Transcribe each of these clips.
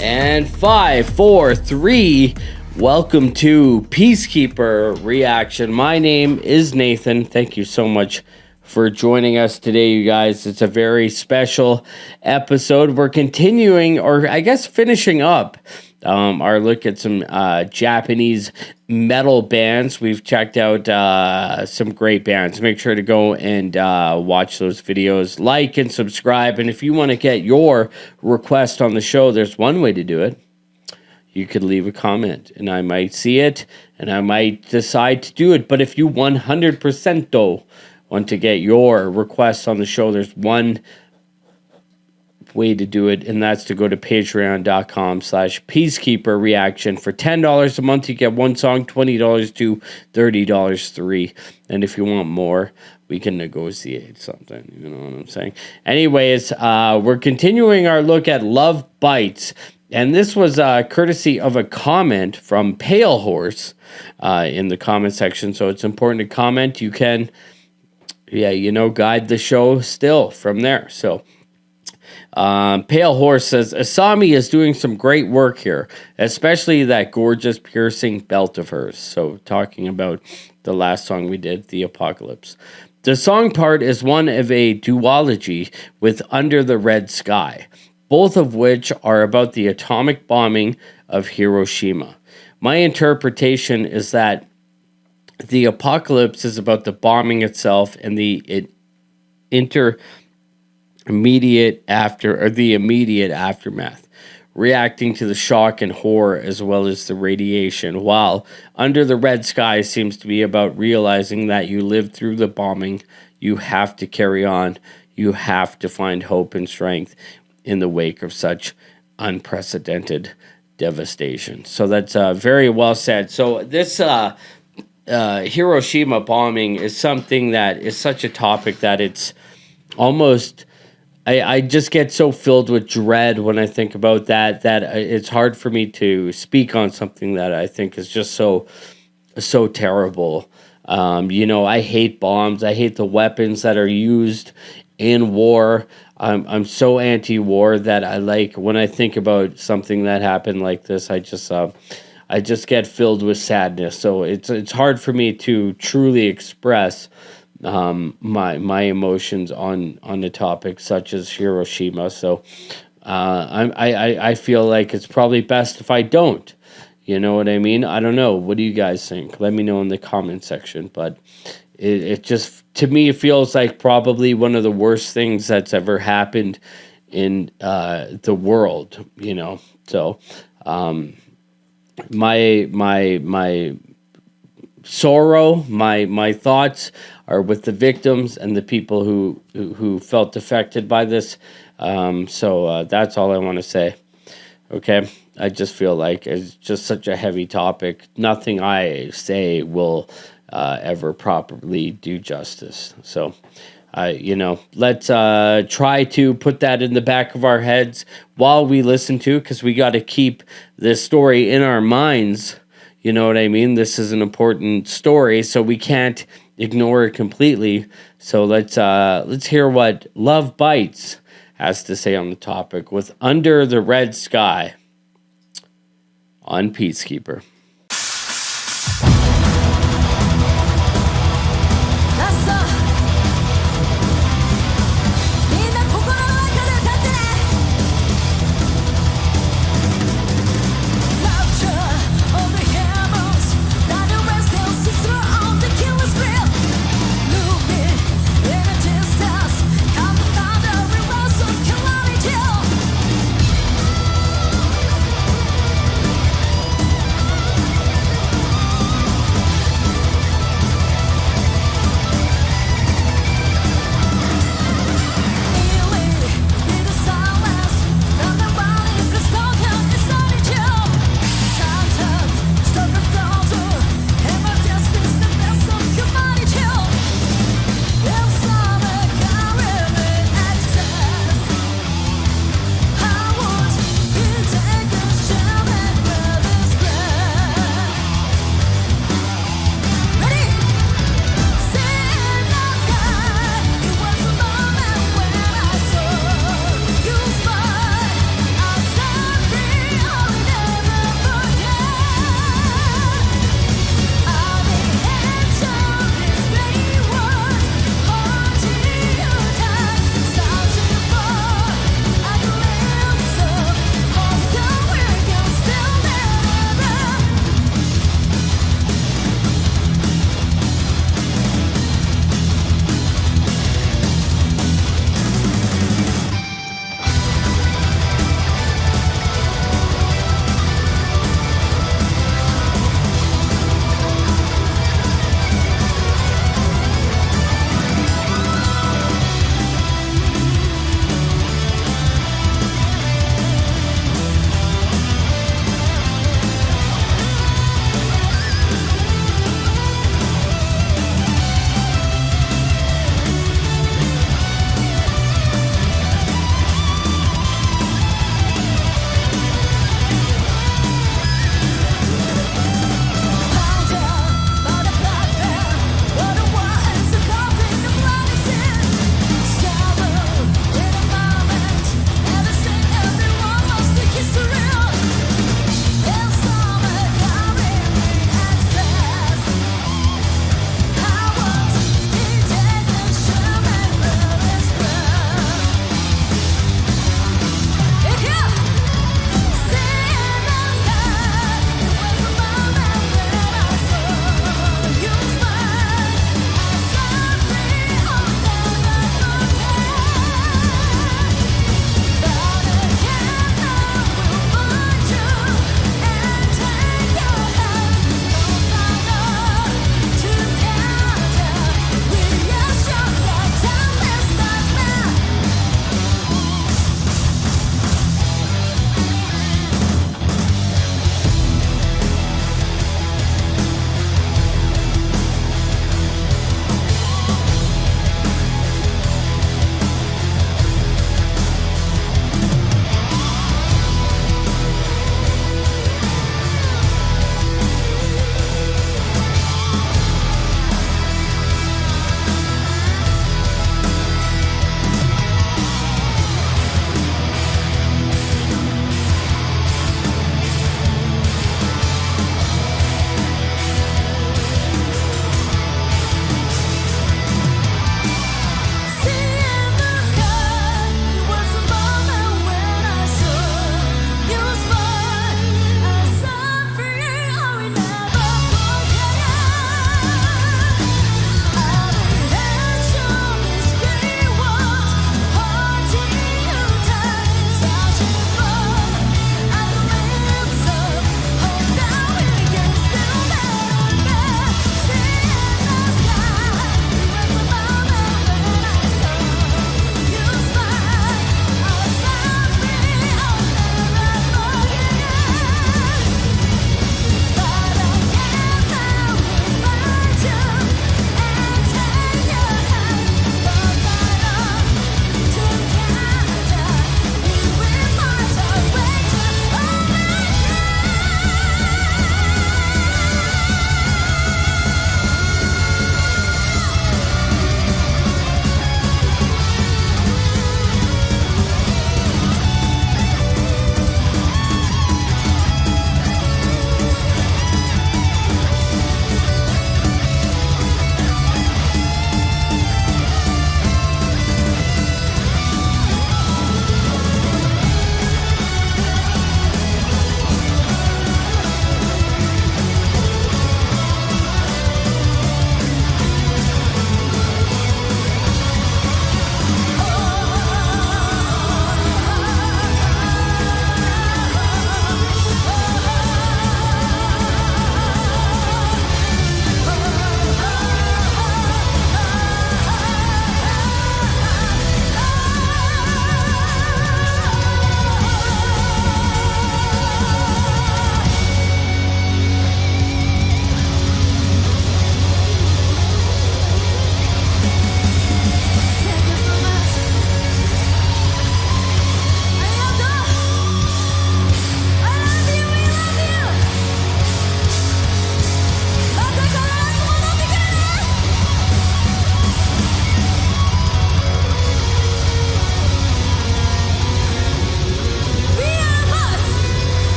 And 5, 4, 3. Welcome to PeaceKeeper Reaction. My name is Nathan. Thank you so much for joining us today, you guys. It's a very special episode. We're continuing, or I guess finishing up, our look at some Japanese metal bands. We've checked out some great bands. Make sure to go and watch those videos, like and subscribe. And if you want to get your request on the show, there's one way to do it. You could leave a comment, and I might see it, and I might decide to do it. But if you 100% though want to get your requests on the show, there's one way to do it, and that's to go to patreon.com/peacekeeper reaction. For $10 a month, you get one song, $20 to $30 3. And if you want more, we can negotiate something. You know what I'm saying? Anyways, we're continuing our look at Lovebites. And this was courtesy of a comment from Pale Horse in the comment section. So it's important to comment. You can, guide the show still from there. So Pale Horse says, Asami is doing some great work here, especially that gorgeous piercing belt of hers. So talking about the last song we did, The Apocalypse. The song part is one of a duology with Under the Red Sky, both of which are about the atomic bombing of Hiroshima. My interpretation is that The Apocalypse is about the bombing itself and the immediate aftermath, reacting to the shock and horror as well as the radiation, while Under the Red Sky seems to be about realizing that you lived through the bombing, you have to carry on, you have to find hope and strength in the wake of such unprecedented devastation. So that's very well said. So this Hiroshima bombing is something that is such a topic that it's almost, I just get so filled with dread when I think about that it's hard for me to speak on something that I think is just so terrible. I hate bombs. I hate the weapons that are used in war. I'm so anti-war that when I think about something that happened like this, I just get filled with sadness. So it's hard for me to truly express my emotions on a topic such as Hiroshima. So I feel like it's probably best if I don't. You know what I mean? I don't know. What do you guys think? Let me know in the comment section. But it just, to me, it feels like probably one of the worst things that's ever happened in the world. So my sorrow, my thoughts are with the victims and the people who felt affected by this. So that's all I want to say. Okay, I just feel like it's just such a heavy topic. Nothing I say will ever properly do justice. So, let's try to put that in the back of our heads while we listen to, because we got to keep this story in our minds. You know what I mean? This is an important story, so we can't ignore it completely. So let's hear what Lovebites has to say on the topic with Under the Red Sky on PeaceKeeper.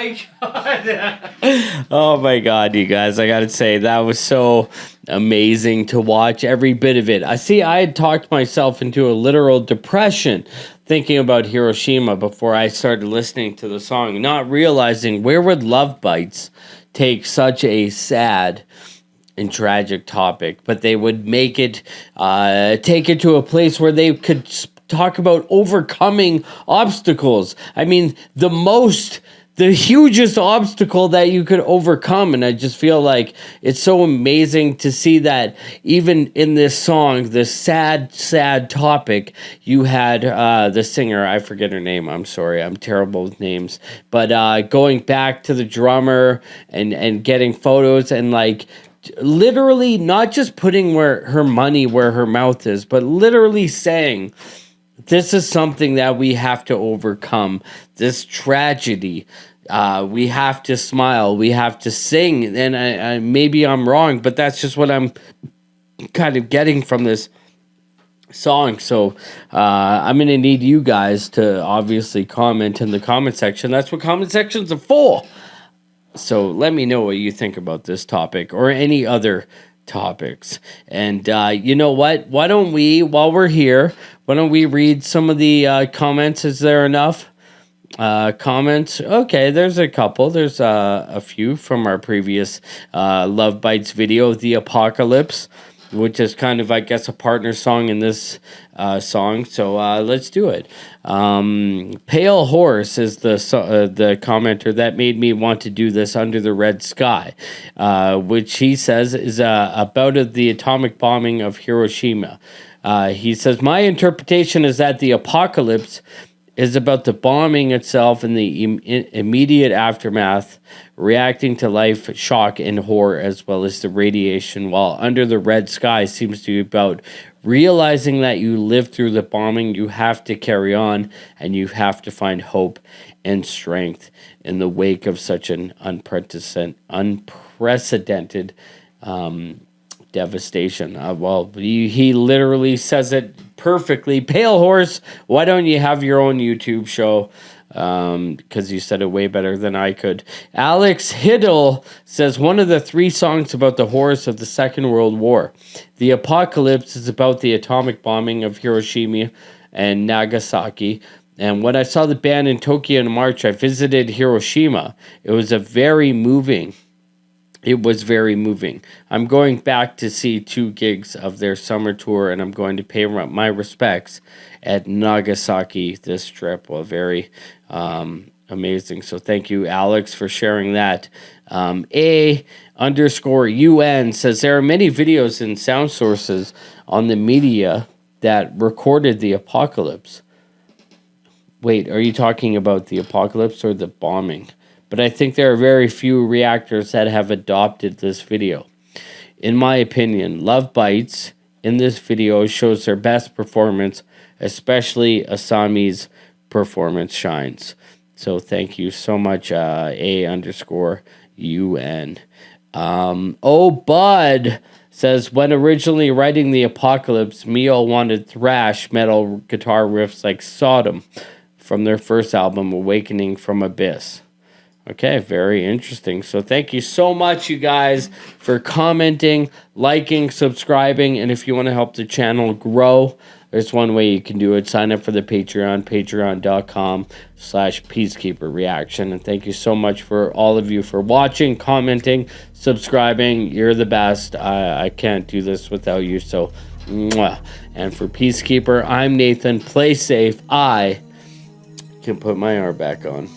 my God. Oh my God, you guys. I got to say, that was so amazing to watch every bit of it. I had talked myself into a literal depression thinking about Hiroshima before I started listening to the song, not realizing where would Lovebites take such a sad and tragic topic, but they would make it, take it to a place where they could talk about overcoming obstacles. I mean, the hugest obstacle that you could overcome. And I just feel like it's so amazing to see that even in this song, this sad, sad topic, you had the singer, I forget her name, I'm sorry, I'm terrible with names, but going back to the drummer and getting photos and like, literally not just putting her money where her mouth is, but literally saying, this is something that we have to overcome. This tragedy. We have to smile. We have to sing. And I maybe I'm wrong, but that's just what I'm kind of getting from this song. So I'm going to need you guys to obviously comment in the comment section. That's what comment sections are for. So let me know what you think about this topic or any other topics. And you know what? Why don't we, while we're here, why don't we read some of the comments? Is there enough comments? Okay, there's a couple. There's a few from our previous Lovebites video, The Apocalypse, which is kind of, I guess, a partner song in this song. So let's do it. Pale Horse is the commenter that made me want to do this Under the Red Sky, which he says is about the atomic bombing of Hiroshima. He says, my interpretation is that the apocalypse is about the bombing itself and the immediate aftermath, reacting to life, shock, and horror, as well as the radiation, while Under the Red Sky seems to be about realizing that you lived through the bombing, you have to carry on, and you have to find hope and strength in the wake of such an unprecedented devastation. Well, he literally says it perfectly. Pale Horse, why don't you have your own YouTube show? Because you said it way better than I could. Alex Hiddle says, one of the 3 songs about the horrors of the Second World War. The Apocalypse is about the atomic bombing of Hiroshima and Nagasaki. And when I saw the band in Tokyo in March, I visited Hiroshima. It was very moving. I'm going back to see 2 gigs of their summer tour, and I'm going to pay my respects at Nagasaki this trip. Well, very amazing. So thank you, Alex, for sharing that. A_UN says, there are many videos and sound sources on the media that recorded the apocalypse. Wait, are you talking about the apocalypse or the bombing? But I think there are very few reactors that have adopted this video. In my opinion, Lovebites in this video shows their best performance, especially Asami's performance shines. So thank you so much, A_UN. Bud says, when originally writing the apocalypse, Mio wanted thrash metal guitar riffs like Sodom from their first album, Awakening from Abyss. Okay, very interesting. So thank you so much, you guys, for commenting, liking, subscribing, and if you want to help the channel grow, there's one way you can do it. Sign up for the Patreon, patreon.com/PeaceKeeper Reaction. And thank you so much for all of you for watching, commenting, subscribing. You're the best. I can't do this without you, so mwah. And for PeaceKeeper, I'm Nathan. Play safe. I can put my arm back on.